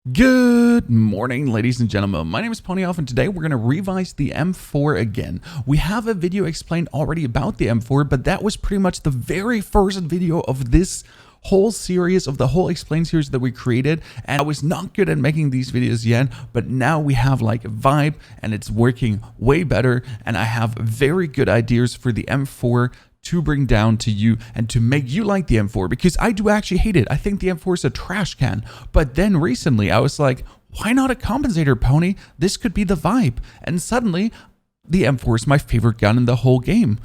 Good morning, ladies and gentlemen. My name is PonyElf, and today we're going to revise the M4 again. We have a video explained already about the M4, but that was pretty much the very first video of this whole series, of the whole explain series that we created, and I was not good at making these videos yet, but now we have like a vibe and it's working way better, and I have very good ideas for the M4 to bring down to you and to make you like the M4, because I do actually hate it. I think the M4 is a trash can. But then recently I was like, why not a compensator, Pony? This could be the vibe. And suddenly the M4 is my favorite gun in the whole game.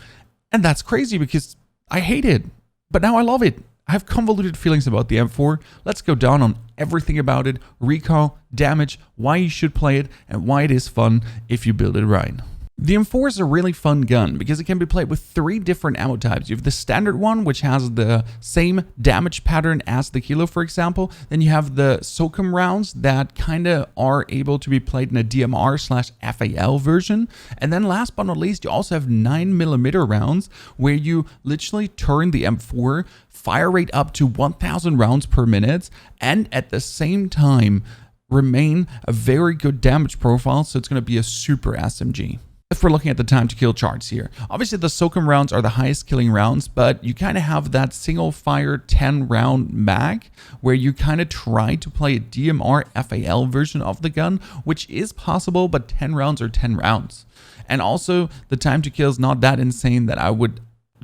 And that's crazy because I hate it, but now I love it. I have convoluted feelings about the M4. Let's go down on everything about it: recoil, damage, why you should play it, and why it is fun if you build it right. The M4 is a really fun gun because it can be played with 3 different ammo types. You have the standard one, which has the same damage pattern as the Kilo, for example. Then you have the Socom rounds that kind of are able to be played in a DMR/FAL version. And then last but not least, you also have 9mm rounds where you literally turn the M4 fire rate up to 1000 rounds per minute, and at the same time remain a very good damage profile. So it's going to be a super SMG. If we're looking at the time to kill charts here, obviously the Socom rounds are the highest killing rounds, but you kind of have that single fire 10 round mag where you kind of try to play a DMR FAL version of the gun, which is possible, but 10 rounds are 10 rounds. And also the time to kill is not that insane that I would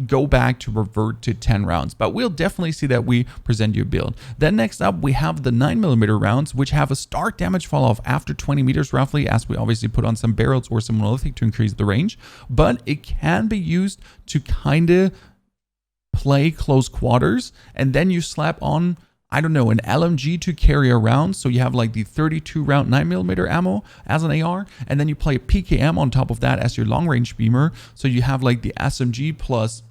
go back to revert to 10 rounds, but we'll definitely see that we present you a build. Then next up we have the 9mm rounds, which have a start damage fall off after 20 meters roughly, as we obviously put on some barrels or some monolithic to increase the range, but it can be used to kind of play close quarters, and then you slap on, I don't know, an LMG to carry around. So you have like the 32 round 9mm ammo as an AR, and then you play a PKM on top of that as your long range beamer. So you have like the SMG plus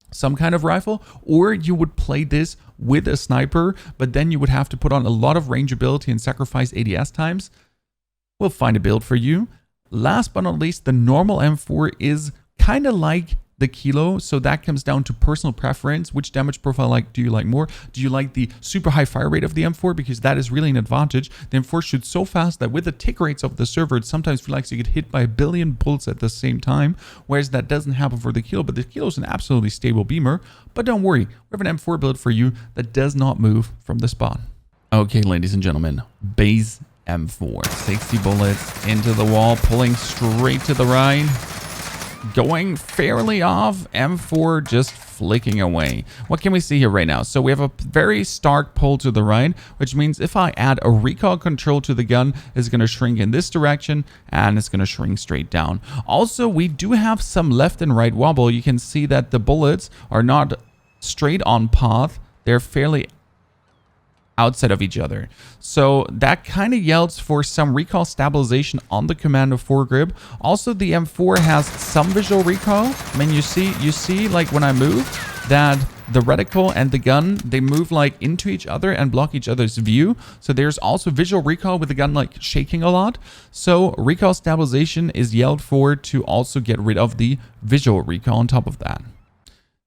some kind of rifle, or you would play this with a sniper, but then you would have to put on a lot of range ability and sacrifice ADS times. We'll find a build for you. Last but not least, the normal M4 is kind of like the Kilo, so that comes down to personal preference. Which damage profile do you like more? Do you like the super high fire rate of the M4? Because that is really an advantage. The M4 shoots so fast that with the tick rates of the server, it sometimes feels like you get hit by a billion bullets at the same time, whereas that doesn't happen for the Kilo. But the Kilo is an absolutely stable beamer. But don't worry, we have an M4 build for you that does not move from the spawn. Okay, ladies and gentlemen, base M4, 60 bullets into the wall, pulling straight to the right. Going fairly off, M4 just flicking away. What can we see here right now? So we have a very stark pull to the right, which means if I add a recoil control to the gun, it's going to shrink in this direction and it's going to shrink straight down. Also, we do have some left and right wobble. You can see that the bullets are not straight on path. They're fairly outside of each other, so that kind of yields for some recoil stabilization on the Commando foregrip. Also, the M4 has some visual recoil. I mean, you see like when I move that the reticle and the gun, they move like into each other and block each other's view. So there's also visual recoil with the gun like shaking a lot. So recoil stabilization is yelled for to also get rid of the visual recoil on top of that.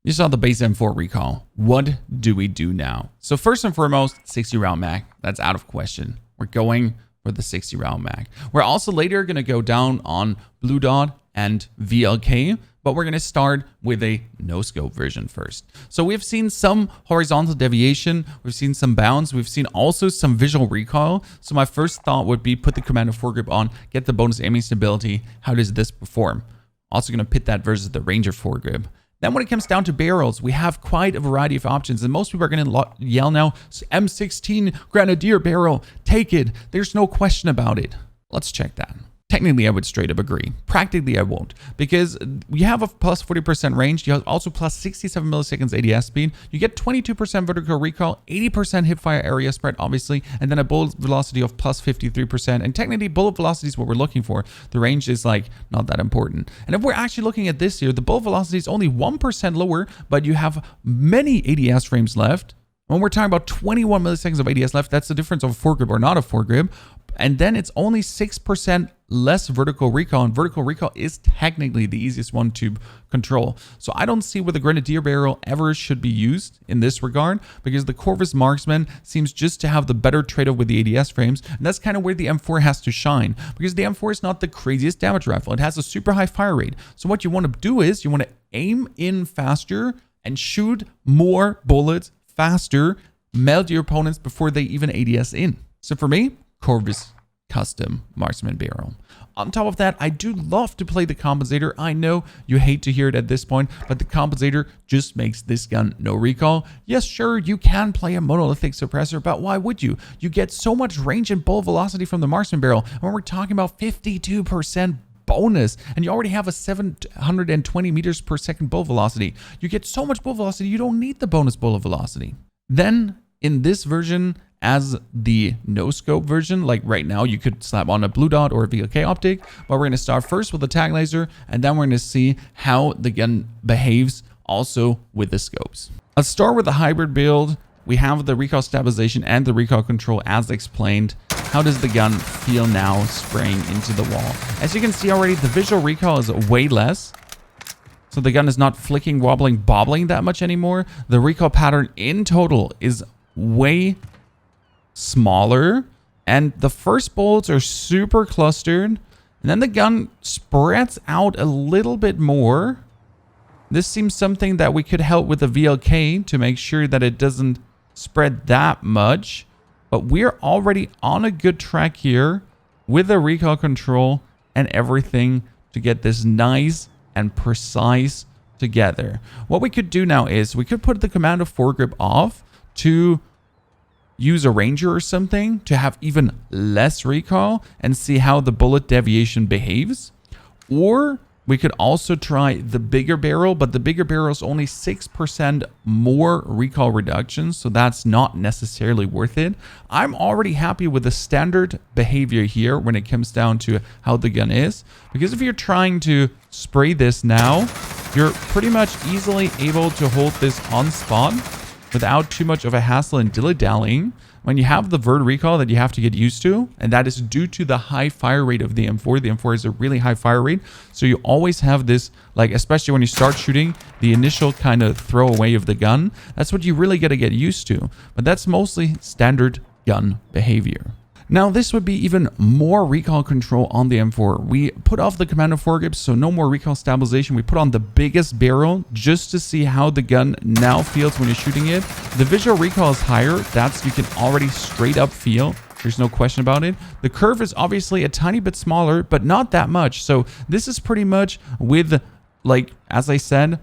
You saw the base M4 recoil. What do we do now? So first and foremost, 60 round mag. That's out of question. We're going for the 60 round mag. We're also later going to go down on Blue Dot and VLK, but we're going to start with a no scope version first. So we've seen some horizontal deviation. We've seen some bounce. We've seen also some visual recoil. So my first thought would be put the Commando foregrip on, get the bonus aiming stability. How does this perform? Also going to pit that versus the Ranger foregrip. Then when it comes down to barrels, we have quite a variety of options, and most people are going to yell now, M16 Grenadier barrel, take it. There's no question about it. Let's check that. Technically, I would straight up agree. Practically, I won't, because you have a plus 40% range. You have also plus 67 milliseconds ADS speed. You get 22% vertical recoil, 80% hipfire area spread, obviously, and then a bullet velocity of plus 53%. And technically, bullet velocity is what we're looking for. The range is like not that important. And if we're actually looking at this here, the bullet velocity is only 1% lower, but you have many ADS frames left. When we're talking about 21 milliseconds of ADS left, that's the difference of a foregrip or not a foregrip. And then it's only 6% less vertical recoil, and vertical recoil is technically the easiest one to control. So I don't see where the Grenadier barrel ever should be used in this regard, because the Corvus Marksman seems just to have the better trade-off with the ADS frames, and that's kind of where the M4 has to shine, because the M4 is not the craziest damage rifle. It has a super high fire rate. So what you want to do is you want to aim in faster and shoot more bullets faster, melt your opponents before they even ADS in. So for me, Corvus custom marksman barrel. On top of that, I do love to play the compensator. I know you hate to hear it at this point, but the compensator just makes this gun no recoil. Yes, sure, you can play a monolithic suppressor, but why would you? You get so much range and bullet velocity from the marksman barrel. And when we're talking about 52% bonus, and you already have a 720 meters per second bullet velocity, you get so much bullet velocity, you don't need the bonus bullet velocity. Then in this version, as the no scope version, like right now, you could slap on a blue dot or a VLK optic, but we're going to start first with the tag laser, and then we're going to see how the gun behaves also with the scopes. Let's start with the hybrid build. We have the recoil stabilization and the recoil control as explained. How does the gun feel now spraying into the wall? As you can see already, the visual recoil is way less. So the gun is not flicking, wobbling, bobbling that much anymore. The recoil pattern in total is way smaller, and the first bullets are super clustered, and then the gun spreads out a little bit more. This seems something that we could help with the VLK to make sure that it doesn't spread that much, but we're already on a good track here with the recoil control and everything to get this nice and precise together. What we could do now is we could put the command of foregrip off to use a ranger or something to have even less recoil and see how the bullet deviation behaves. Or we could also try the bigger barrel, but the bigger barrel is only 6% more recoil reduction, so that's not necessarily worth it. I'm already happy with the standard behavior here when it comes down to how the gun is, because if you're trying to spray this now, you're pretty much easily able to hold this on spot without too much of a hassle and dilly-dallying. When you have the vert recoil that you have to get used to, and that is due to the high fire rate of the M4. The M4 is a really high fire rate, so you always have this, like, especially when you start shooting, the initial kind of throwaway of the gun. That's what you really got to get used to, but that's mostly standard gun behavior. Now, this would be even more recoil control on the M4. We put off the command of foregrip, so no more recoil stabilization. We put on the biggest barrel just to see how the gun now feels when you're shooting it. The visual recoil is higher. That's, you can already straight up feel. There's no question about it. The curve is obviously a tiny bit smaller, but not that much. So this is pretty much with, like, as I said,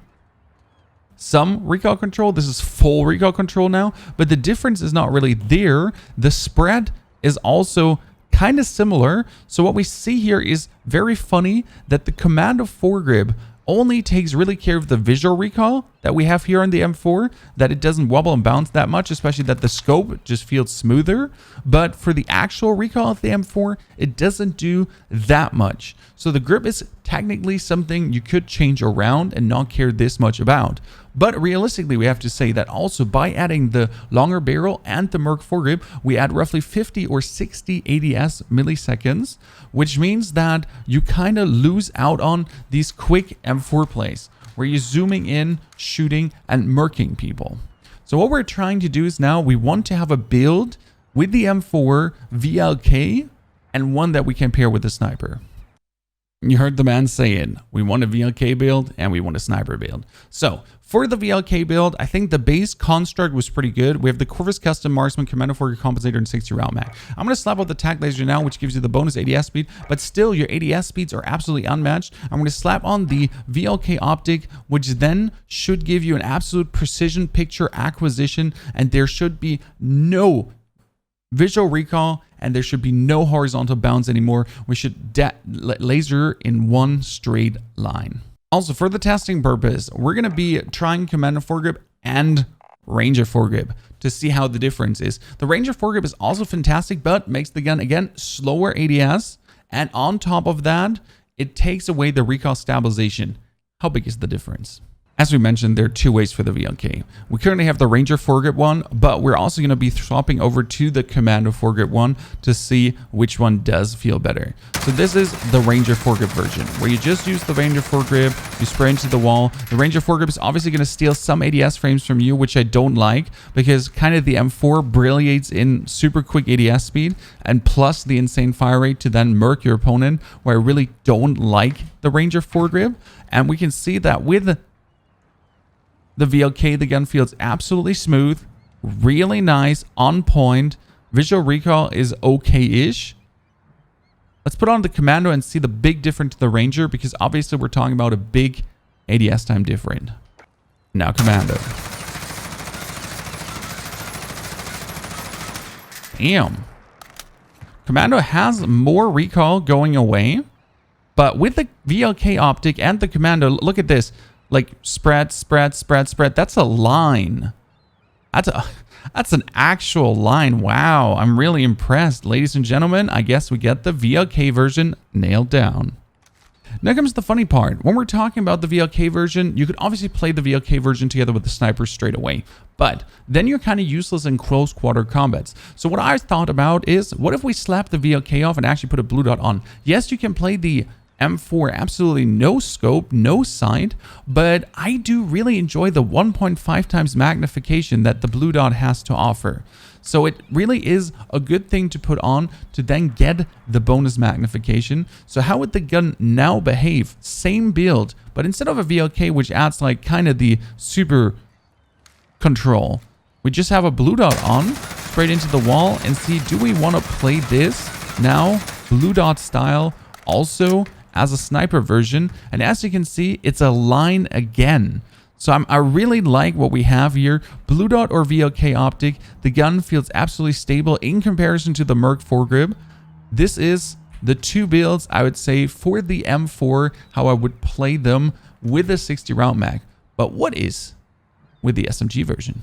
some recoil control. This is full recoil control now, but the difference is not really there. The spread is also kind of similar. So what we see here is very funny that the command of foregrip only takes really care of the visual recoil that we have here on the M4, that it doesn't wobble and bounce that much, especially that the scope just feels smoother. But for the actual recoil of the M4, it doesn't do that much. So the grip is technically something you could change around and not care this much about. But realistically, we have to say that also by adding the longer barrel and the Merc foregrip, we add roughly 50 or 60 ADS milliseconds, which means that you kind of lose out on these quick M4 plays where you're zooming in, shooting, and merking people. So what we're trying to do is now we want to have a build with the M4 VLK and one that we can pair with the sniper. You heard the man say it. We want a VLK build and we want a sniper build. So for the VLK build, I think the base construct was pretty good. We have the Corvus Custom Marksman, Commando for your compensator, and 60 round mag. I'm going to slap out the tag laser now, which gives you the bonus ADS speed, but still your ADS speeds are absolutely unmatched. I'm going to slap on the VLK optic, which then should give you an absolute precision picture acquisition, and there should be no visual recoil, and there should be no horizontal bounce anymore. We should laser in one straight line. Also, for the testing purpose, we're going to be trying Commando foregrip and Ranger foregrip to see how the difference is. The Ranger foregrip is also fantastic, but makes the gun, again, slower ADS. And on top of that, it takes away the recoil stabilization. How big is the difference? As we mentioned, there are two ways for the VLK. We currently have the Ranger foregrip one, but we're also going to be swapping over to the Commando foregrip one to see which one does feel better. So this is the Ranger foregrip version, where you just use the Ranger foregrip, you spray into the wall. The Ranger foregrip is obviously going to steal some ADS frames from you, which I don't like, because kind of the M4 brilliates in super quick ADS speed, and plus the insane fire rate to then murk your opponent, where I really don't like the Ranger foregrip. And we can see that with the VLK, the gun feels absolutely smooth, really nice, on point. Visual recoil is okay-ish. Let's put on the Commando and see the big difference to the Ranger, because obviously we're talking about a big ADS time difference. Now Commando. Damn. Commando has more recoil going away, but with the VLK optic and the Commando, look at this. Like spread. That's a line. That's an actual line. Wow, I'm really impressed. Ladies and gentlemen, I guess we get the VLK version nailed down. Now comes the funny part. When we're talking about the VLK version, you could obviously play the VLK version together with the sniper straight away, but then you're kind of useless in close quarter combats. So what I thought about is, what if we slap the VLK off and actually put a blue dot on? Yes, you can play the M4 absolutely no scope, no sight, but I do really enjoy the 1.5 times magnification that the blue dot has to offer. So it really is a good thing to put on to then get the bonus magnification. So how would the gun now behave? Same build, but instead of a VLK, which adds like kind of the super control, we just have a blue dot on, straight into the wall, and see, do we want to play this now, blue dot style, also as a sniper version? And as you can see, it's a line again. So I really like what we have here. Blue dot or VLK optic. The gun feels absolutely stable in comparison to the Merc foregrip. This is the two builds, I would say, for the M4, how I would play them with a 60 round mag. But what is with the SMG version?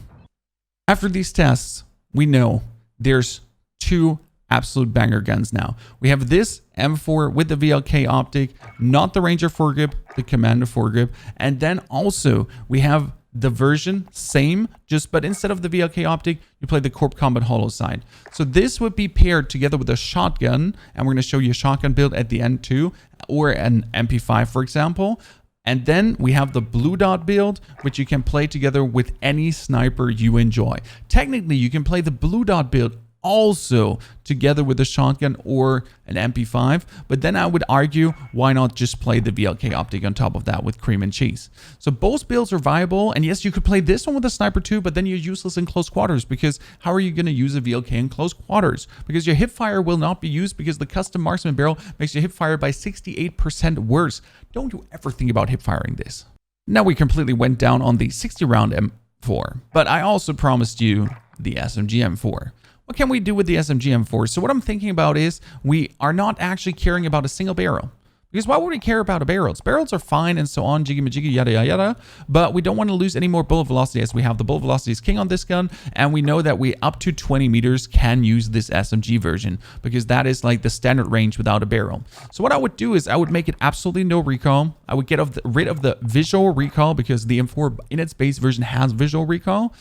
After these tests, we know there's two absolute banger guns now. We have this M4 with the VLK optic, not the Ranger foregrip, the Commando foregrip, and then also we have the version same, but instead of the VLK optic, you play the Corp Combat Holo side. So this would be paired together with a shotgun, and we're going to show you a shotgun build at the end too, or an MP5 for example. And then we have the blue dot build, which you can play together with any sniper you enjoy. Technically, you can play the blue dot build also together with a shotgun or an MP5, but then I would argue, why not just play the VLK optic on top of that with cream and cheese? So both builds are viable, and yes, you could play this one with a sniper too, but then you're useless in close quarters, because how are you going to use a VLK in close quarters? Because your hipfire will not be used, because the custom marksman barrel makes your hipfire by 68% worse. Don't you ever think about hipfiring this. Now we completely went down on the 60 round M4, but I also promised you the SMG M4. What can we do with the SMG M4? So what I'm thinking about is, we are not actually caring about a single barrel. Because why would we care about barrels? Barrels are fine and so on, jiggy majiggy, yada yada yada. But we don't want to lose any more bullet velocity, as we have the bullet velocity is king on this gun. And we know that we up to 20 meters can use this SMG version, because that is like the standard range without a barrel. So what I would do is I would make it absolutely no recoil. I would get rid of the visual recoil, because the M4 in its base version has visual recoil.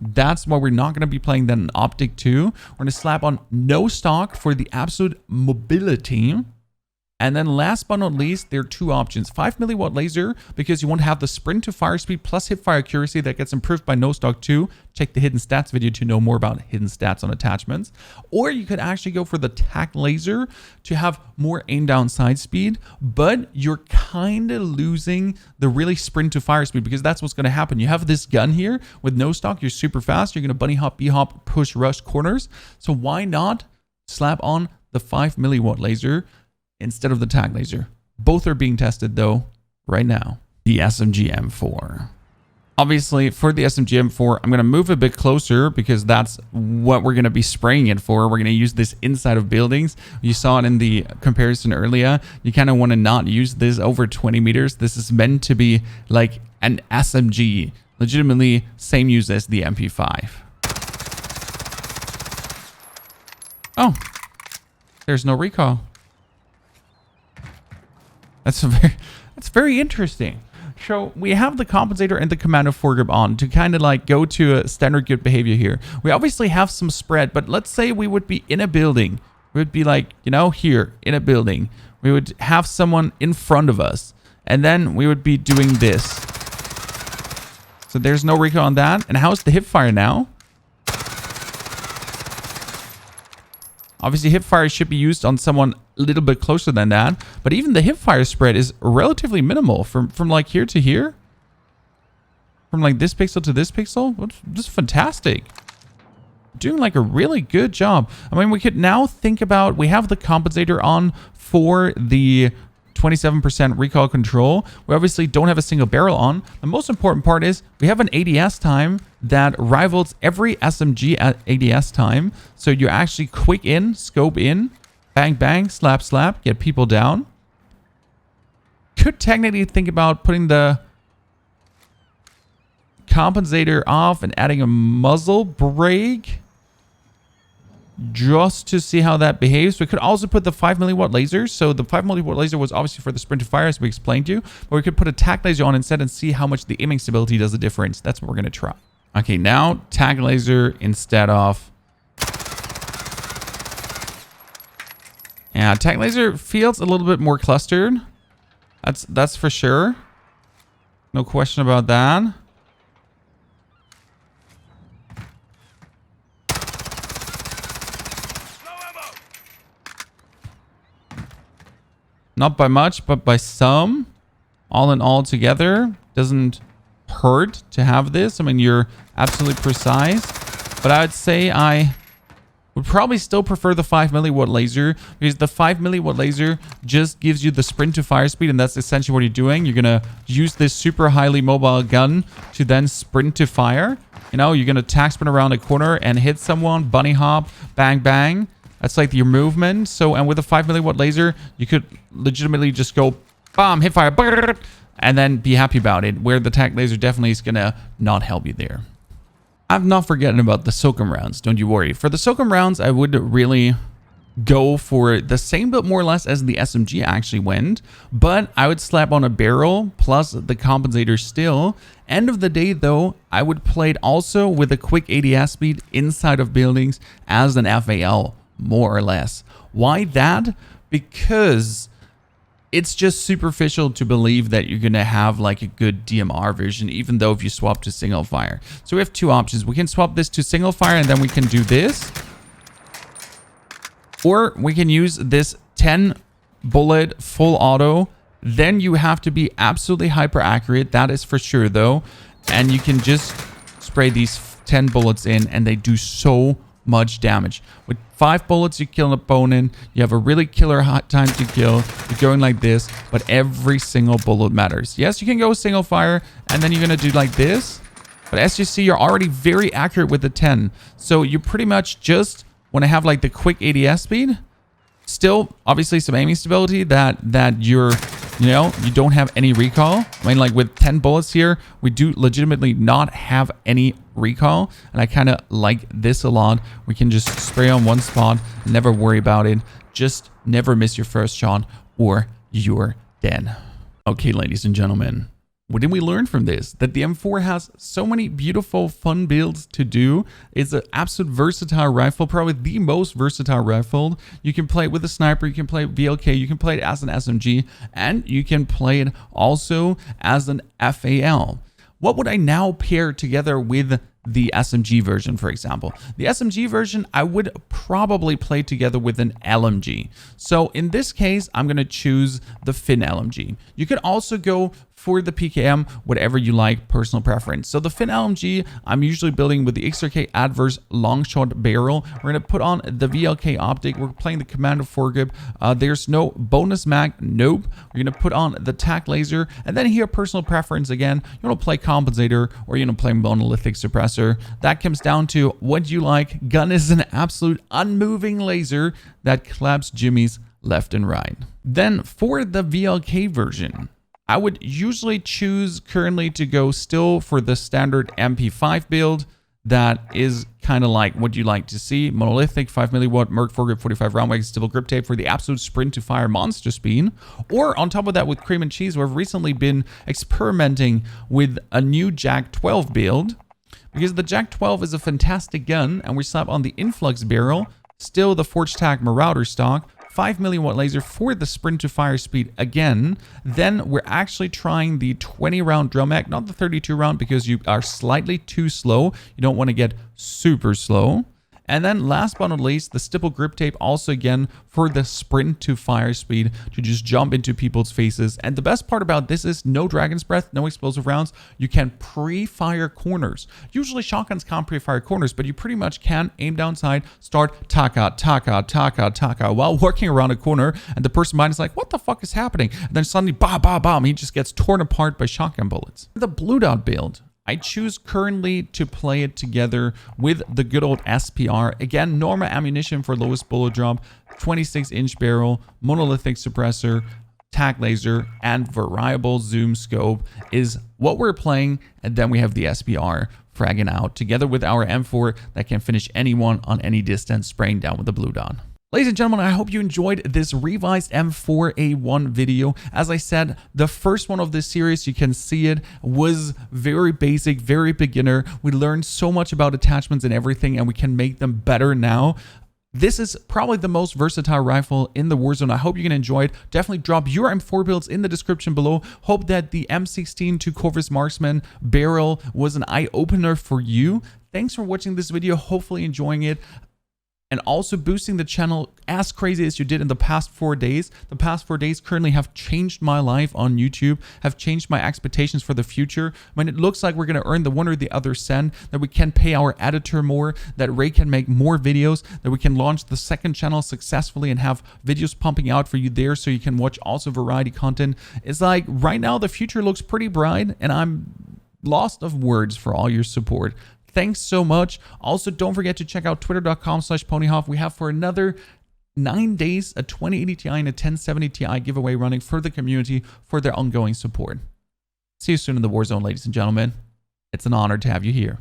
That's why we're not going to be playing then an optic 2. We're going to slap on no stock for the absolute mobility. And then last but not least, there are two options. 5 milliwatt laser, because you want to have the sprint to fire speed plus hip fire accuracy that gets improved by no stock 2. Check the hidden stats video to know more about hidden stats on attachments. Or you could actually go for the tac laser to have more aim down side speed, but you're kind of losing the really sprint to fire speed, because that's what's going to happen. You have this gun here with no stock, you're super fast, you're going to bunny hop, b-hop, push, rush corners. So why not slap on the 5 milliwatt laser instead of the tag laser? Both are being tested though right now. The SMG M4. Obviously for the SMG M4, I'm going to move a bit closer, because that's what we're going to be spraying it for. We're going to use this inside of buildings. You saw it in the comparison earlier. You kind of want to not use this over 20 meters. This is meant to be like an SMG, legitimately same use as the MP5. Oh, there's no recoil. That's very interesting. So we have the compensator and the commando foregrip on to kind of like go to a standard good behavior here. We obviously have some spread, but let's say we would be in a building. We would be like, you know, here in a building. We would have someone in front of us, and then we would be doing this. So there's no recoil on that. And how's the hip fire now? Obviously, hip fire should be used on someone a little bit closer than that. But even the hip fire spread is relatively minimal from like here to here. From like this pixel to this pixel. That's just fantastic. Doing like a really good job. I mean, we could now think about, we have the compensator on for the 27% recoil control. We obviously don't have a single barrel on. The most important part is we have an ADS time that rivals every SMG at ADS time. So you actually quick in, scope in, bang, bang, slap, slap, get people down. Could technically think about putting the compensator off and adding a muzzle brake just to see how that behaves. We could also put the 5 milliwatt laser. So the 5 milliwatt laser was obviously for the sprint to fire, as we explained to you, but we could put a tac laser on instead and see how much the aiming stability does a difference. That's what we're going to try. Okay, now tac laser instead of... Yeah, tac laser feels a little bit more clustered. That's for sure. No question about that. Not by much, but by some. All in all together, doesn't hurt to have this. I mean, you're absolutely precise. But I would say I would probably still prefer the 5 milliwatt laser, because the 5 milliwatt laser just gives you the sprint to fire speed, and that's essentially what you're doing. You're going to use this super highly mobile gun to then sprint to fire. You know, you're going to tac sprint around a corner and hit someone, bunny hop, bang, bang. That's like your movement. So, and with a 5 milliwatt laser, you could legitimately just go, bomb, hit fire, and then be happy about it, where the tac laser definitely is going to not help you there. I'm not forgetting about the Socom rounds, don't you worry. For the Socom rounds, I would really go for the same build more or less as the SMG actually went, but I would slap on a barrel plus the compensator still. End of the day though, I would play it also with a quick ADS speed inside of buildings as an FAL, more or less. Why that? Because it's just superficial to believe that you're going to have like a good DMR version, even though if you swap to single fire. So we have two options. We can swap this to single fire and then we can do this. Or we can use this 10 bullet full auto. Then you have to be absolutely hyper accurate. That is for sure though. And you can just spray these 10 bullets in and they do so much damage. With 5 bullets, you kill an opponent. You have a really killer hot time to kill. You're going like this, but every single bullet matters. Yes, you can go single fire, and then you're going to do like this. But as you see, you're already very accurate with the 10. So you pretty much just want to have like the quick ADS speed. Still, obviously, some aiming stability that you're, you know, you don't have any recoil. I mean, like with 10 bullets here, we do legitimately not have any recoil. And I kind of like this a lot. We can just spray on one spot, never worry about it. Just never miss your first shot or you're dead. Okay, ladies and gentlemen. What did we learn from this? That the M4 has so many beautiful, fun builds to do. It's an absolute versatile rifle, probably the most versatile rifle. You can play it with a sniper, you can play it VLK, you can play it as an SMG, and you can play it also as an FAL. What would I now pair together with the SMG version, for example? The SMG version, I would probably play together with an LMG. So in this case, I'm going to choose the Fin LMG. You could also go for the PKM, whatever you like, personal preference. So the Fin LMG, I'm usually building with the XRK Adverse long shot barrel. We're going to put on the VLK optic. We're playing the Commando foregrip. There's no bonus mag. Nope. We're going to put on the tac laser. And then here, personal preference again. You want to play compensator or you want to play monolithic suppressor. That comes down to what you like. Gun is an absolute unmoving laser that claps jimmies left and right. Then for the VLK version, I would usually choose currently to go still for the standard MP5 build. that is kind of like what you like to see. Monolithic 5 milliwatt Merc 4-grip 45 round mag stable grip tape for the absolute sprint to fire monster speed. Or on top of that, with cream and cheese, we've recently been experimenting with a new JAK 12 build, because the JAK 12 is a fantastic gun, and we slap on the influx barrel, still the Forge Tac Marauder stock, 5 milliwatt laser for the sprint to fire speed again. Then we're actually trying the 20 round drum mag, not the 32 round, because you are slightly too slow. You don't want to get super slow. And then last but not least, the stipple grip tape, also again for the sprint to fire speed, to just jump into people's faces. And the best part about this is no Dragon's Breath, no explosive rounds. You can pre-fire corners. Usually shotguns can't pre-fire corners, but you pretty much can aim down sight, start taka, taka, taka, taka, while working around a corner, and the person behind is like, what the fuck is happening? And then suddenly, bah, bah, bah, he just gets torn apart by shotgun bullets. The blue dot build, I choose currently to play it together with the good old SPR. Again, normal ammunition for lowest bullet drop, 26-inch barrel, monolithic suppressor, tac laser, and variable zoom scope is what we're playing. And then we have the SPR fragging out together with our M4 that can finish anyone on any distance, spraying down with the blue dot. Ladies and gentlemen, I hope you enjoyed this revised M4 A1 video. As I said, the first one of this series, you can see it, was very basic, very beginner. We learned so much about attachments and everything, and we can make them better now. This is probably the most versatile rifle in the Warzone. I hope you can enjoy it. Definitely drop your M4 builds in the description below. Hope that the M16 to Corvus Marksman barrel was an eye-opener for you. Thanks for watching this video, hopefully enjoying it, and also boosting the channel as crazy as you did in the past 4 days. The past 4 days currently have changed my life on YouTube, have changed my expectations for the future. When it looks like we're going to earn the one or the other cent, that we can pay our editor more, that Ray can make more videos, that we can launch the second channel successfully and have videos pumping out for you there so you can watch also variety content. It's like right now the future looks pretty bright, and I'm lost of words for all your support. Thanks so much. Also, don't forget to check out twitter.com/ponyhoff. We have for another 9 days a 2080 Ti and a 1070 Ti giveaway running for the community for their ongoing support. See you soon in the Warzone, ladies and gentlemen. It's an honor to have you here.